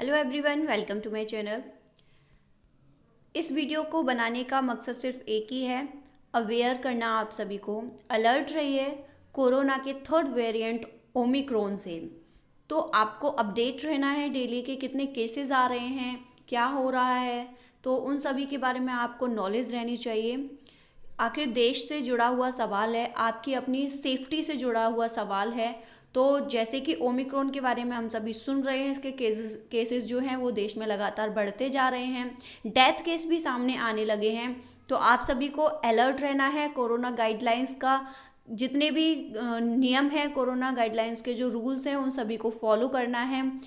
Hello everyone, welcome to my channel. इस video को बनाने का मकसद सिर्फ एक ही है, अवेयर करना आप सभी को। अलर्ट रहिए कोरोना के थर्ड वेरिएंट ओमिक्रॉन से। तो आपको अपडेट रहना है डेली के कितने केसेस आ रहे हैं, क्या हो रहा है, तो उन सभी के बारे में आपको नॉलेज रहनी चाहिए। आखिर देश से जुड़ा हुआ सवाल है, आपकी अपनी सेफ्टी से जुड़ा हुआ सवाल है। तो जैसे कि ओमिक्रॉन के बारे में हम सभी सुन रहे हैं, इसके केसेस जो हैं वो देश में लगातार बढ़ते जा रहे हैं, डेथ केस भी सामने आने लगे हैं। तो आप सभी को अलर्ट रहना है। कोरोना गाइडलाइंस का जितने भी नियम हैं, कोरोना गाइडलाइंस के जो रूल्स हैं, उन सभी को फॉलो करना है।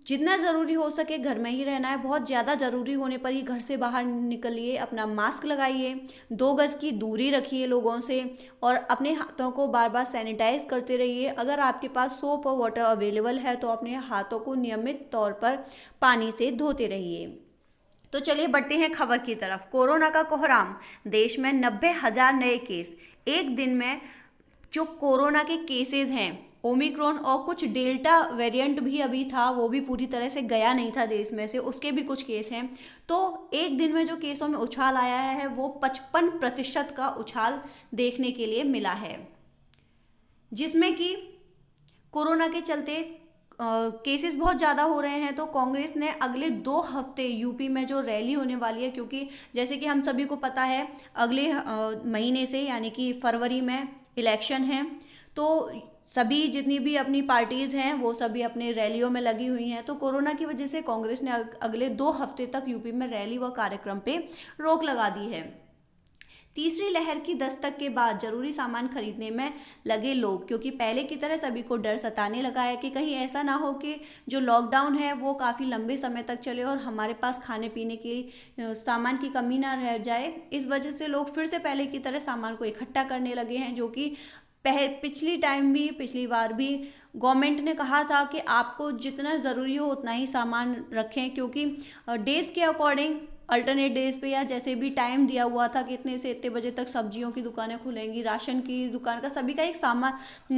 जितना ज़रूरी हो सके घर में ही रहना है। बहुत ज़्यादा ज़रूरी होने पर ही घर से बाहर निकलिए, अपना मास्क लगाइए, 2 गज की दूरी रखिए लोगों से, और अपने हाथों को बार बार सैनिटाइज करते रहिए। अगर आपके पास सोप और वाटर अवेलेबल है तो अपने हाथों को नियमित तौर पर पानी से धोते रहिए। तो चलिए बढ़ते हैं खबर की तरफ। कोरोना का कोहराम, देश में 90,000 नए केस। एक दिन में जो कोरोना के केसेस हैं, ओमिक्रॉन और कुछ डेल्टा वेरिएंट भी अभी था, वो भी पूरी तरह से गया नहीं था देश में से, उसके भी कुछ केस हैं। तो एक दिन में जो केसों में उछाल आया है वो 55% का उछाल देखने के लिए मिला है, जिसमें कि कोरोना के चलते केसेस बहुत ज़्यादा हो रहे हैं। तो कांग्रेस ने अगले 2 हफ्ते यूपी में जो रैली होने वाली है, क्योंकि जैसे कि हम सभी को पता है अगले महीने से यानी कि फरवरी में इलेक्शन है। तो सभी जितनी भी अपनी पार्टीज़ हैं वो सभी अपने रैलियों में लगी हुई हैं। तो कोरोना की वजह से कांग्रेस ने अगले 2 हफ्ते तक यूपी में रैली व कार्यक्रम पे रोक लगा दी है। तीसरी लहर की दस्तक के बाद जरूरी सामान खरीदने में लगे लोग, क्योंकि पहले की तरह सभी को डर सताने लगा है कि कहीं ऐसा ना हो कि जो लॉकडाउन है वो काफ़ी लंबे समय तक चले और हमारे पास खाने पीने की सामान की कमी ना रह जाए। इस वजह से लोग फिर से पहले की तरह सामान को इकट्ठा करने लगे हैं, जो कि पिछली बार भी गवर्नमेंट ने कहा था कि आपको जितना ज़रूरी हो उतना ही सामान रखें, क्योंकि डेज़ के अकॉर्डिंग अल्टरनेट डेज पे या जैसे भी टाइम दिया हुआ था कि इतने से इतने बजे तक सब्जियों की दुकानें खुलेंगी, राशन की दुकान का, सभी का एक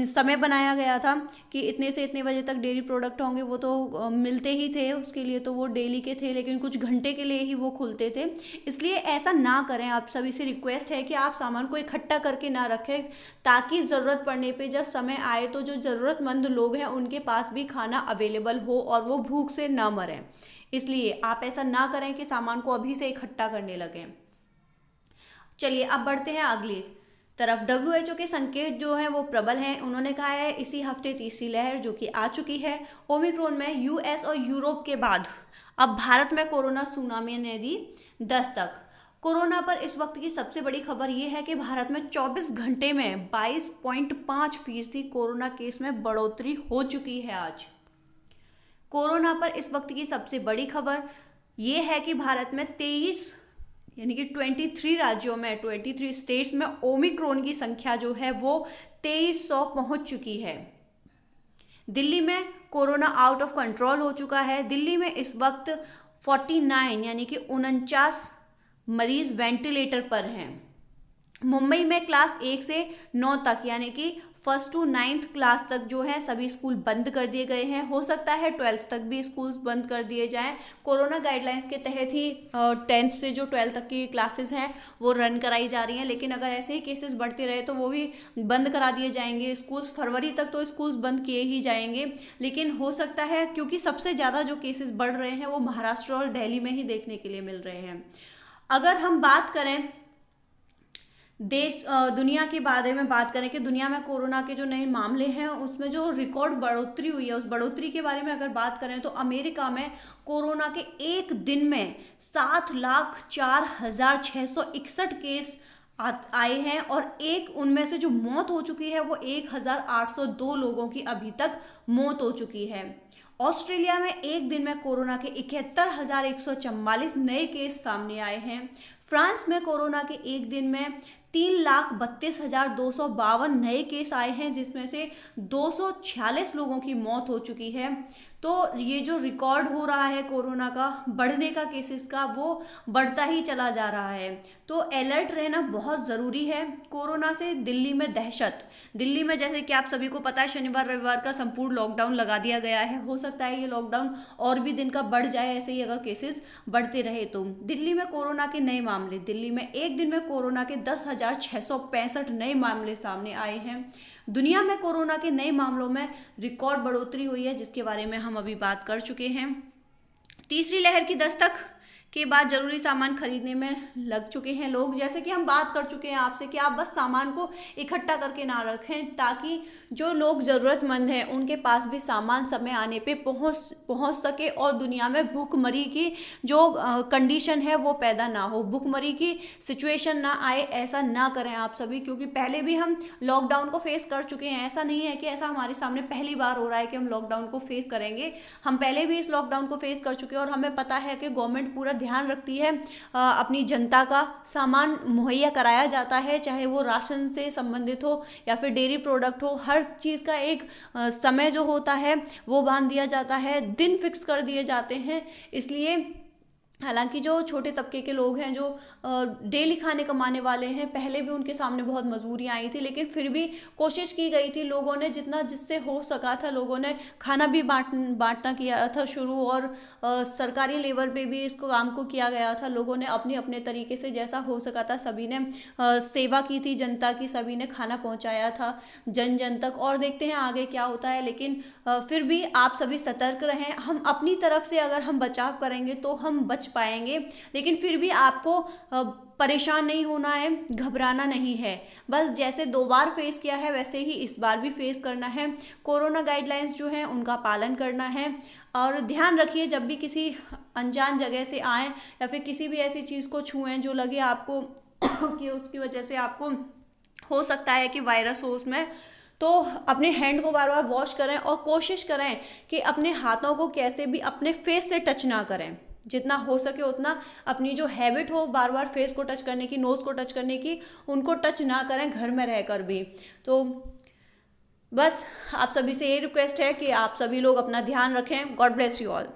समय बनाया गया था कि इतने से इतने बजे तक डेयरी प्रोडक्ट होंगे। वो तो मिलते ही थे, उसके लिए तो वो डेली के थे, लेकिन कुछ घंटे के लिए ही वो खुलते थे। इसलिए ऐसा ना करें। आप सभी से रिक्वेस्ट है कि आप सामान को इकट्ठा करके ना रखें, ताकि ज़रूरत पड़ने पे जब समय आए तो जो ज़रूरतमंद लोग हैं उनके पास भी खाना अवेलेबल हो और वो भूख से ना मरें। इसलिए आप ऐसा ना करें कि सामान को अभी से इकट्ठा करने लगें। चलिए अब बढ़ते हैं अगली तरफ। WHO के संकेत जो हैं वो प्रबल हैं। उन्होंने कहा है इसी हफ्ते तीसरी लहर जो कि आ चुकी है ओमिक्रॉन में, यूएस और यूरोप के बाद अब भारत में कोरोना सुनामी ने दी दस्तक। कोरोना पर इस वक्त की सबसे बड़ी खबर यह है कि भारत में 24 घंटे में 22.5% कोरोना केस में बढ़ोतरी हो चुकी है। आज कोरोना पर इस वक्त की सबसे बड़ी खबर यह है कि भारत में 23 यानी कि 23 राज्यों में, 23 स्टेट्स में ओमिक्रॉन की संख्या जो है वो 2300 पहुंच चुकी है। दिल्ली में कोरोना आउट ऑफ कंट्रोल हो चुका है। दिल्ली में इस वक्त 49 यानी कि 49 मरीज वेंटिलेटर पर हैं। मुंबई में क्लास 1 से 9 तक यानी कि फर्स्ट टू 9th क्लास तक जो है सभी स्कूल बंद कर दिए गए हैं। हो सकता है 12th तक भी स्कूल्स बंद कर दिए जाएं। कोरोना गाइडलाइंस के तहत ही 10th से जो 12th तक की क्लासेस हैं वो रन कराई जा रही हैं, लेकिन अगर ऐसे ही केसेस बढ़ते रहे तो वो भी बंद करा दिए जाएंगे। स्कूल्स फरवरी तक तो स्कूल्स बंद किए ही जाएंगे, लेकिन हो सकता है क्योंकि सबसे ज़्यादा जो केसेस बढ़ रहे हैं वो महाराष्ट्र और दिल्ली में ही देखने के लिए मिल रहे हैं। अगर हम बात करें दुनिया के बारे में बात करें कि दुनिया में कोरोना के जो नए मामले हैं उसमें जो रिकॉर्ड बढ़ोतरी हुई है, उस बढ़ोतरी के बारे में अगर बात करें तो अमेरिका में कोरोना के एक दिन में 7,04,661 केस आए हैं और उनमें से जो मौत हो चुकी है वो 1,802 लोगों की अभी तक मौत हो चुकी है। ऑस्ट्रेलिया में एक दिन में कोरोना के 71,144 नए केस सामने आए हैं। फ्रांस में कोरोना के एक दिन में 3,32,252 नए केस आए हैं, जिसमें से 246 लोगों की मौत हो चुकी है। तो ये जो रिकॉर्ड हो रहा है कोरोना का बढ़ने का, केसेस का, वो बढ़ता ही चला जा रहा है। तो अलर्ट रहना बहुत ज़रूरी है। कोरोना से दिल्ली में दहशत, दिल्ली में जैसे कि आप सभी को पता है शनिवार रविवार का संपूर्ण लॉकडाउन लगा दिया गया है। हो सकता है ये लॉकडाउन और भी दिन का बढ़ जाए, ऐसे ही अगर केसेस बढ़ते रहे तो। दिल्ली में कोरोना के नए मामले, दिल्ली में एक दिन में कोरोना के 10,665 नए मामले सामने आए हैं। दुनिया में कोरोना के नए मामलों में रिकॉर्ड बढ़ोतरी हुई है, जिसके बारे में हम अभी बात कर चुके हैं। तीसरी लहर की दस्तक के बाद जरूरी सामान खरीदने में लग चुके हैं लोग। जैसे कि हम बात कर चुके हैं आपसे कि आप बस सामान को इकट्ठा करके ना रखें, ताकि जो लोग ज़रूरतमंद हैं उनके पास भी सामान समय आने पे पहुंच सके और दुनिया में भूखमरी की जो कंडीशन है वो पैदा ना हो, भूखमरी की सिचुएशन ना आए। ऐसा ना करें आप सभी, क्योंकि पहले भी हम लॉकडाउन को फेस कर चुके हैं। ऐसा नहीं है कि ऐसा हमारे सामने पहली बार हो रहा है कि हम लॉकडाउन को फेस करेंगे। हम पहले भी इस लॉकडाउन को फेस कर चुके हैं और हमें पता है कि गवर्नमेंट पूरा ध्यान रखती है, अपनी जनता का सामान मुहैया कराया जाता है, चाहे वो राशन से संबंधित हो या फिर डेयरी प्रोडक्ट हो। हर चीज़ का एक समय जो होता है वो बांध दिया जाता है, दिन फिक्स कर दिए जाते हैं। इसलिए हालांकि जो छोटे तबके के लोग हैं, जो डेली खाने कमाने वाले हैं, पहले भी उनके सामने बहुत मजबूरियां आई थी, लेकिन फिर भी कोशिश की गई थी। लोगों ने जितना जिससे हो सका था, लोगों ने खाना भी बांटना किया था शुरू, और सरकारी लेवल पे भी इसको काम को किया गया था। लोगों ने अपने अपने तरीके से जैसा हो सका था, सभी ने सेवा की थी जनता की, सभी ने खाना पहुँचाया था जन जन तक। और देखते हैं आगे क्या होता है, लेकिन फिर भी आप सभी सतर्क रहें। हम अपनी तरफ से अगर हम बचाव करेंगे तो हम बच पाएंगे, लेकिन फिर भी आपको परेशान नहीं होना है, घबराना नहीं है। बस जैसे 2 बार फेस किया है वैसे ही इस बार भी फेस करना है। कोरोना गाइडलाइंस जो हैं उनका पालन करना है। और ध्यान रखिए, जब भी किसी अनजान जगह से आएँ या फिर किसी भी ऐसी चीज़ को छुएं जो लगे आपको कि उसकी वजह से आपको हो सकता है कि वायरस हो उसमें, तो अपने हैंड को बार बार वॉश करें और कोशिश करें कि अपने हाथों को कैसे भी अपने फेस से टच ना करें। जितना हो सके उतना अपनी जो हैबिट हो बार बार फेस को टच करने की, नोज़ को टच करने की, उनको टच ना करें घर में रहकर भी। तो बस आप सभी से ये रिक्वेस्ट है कि आप सभी लोग अपना ध्यान रखें। God bless you all.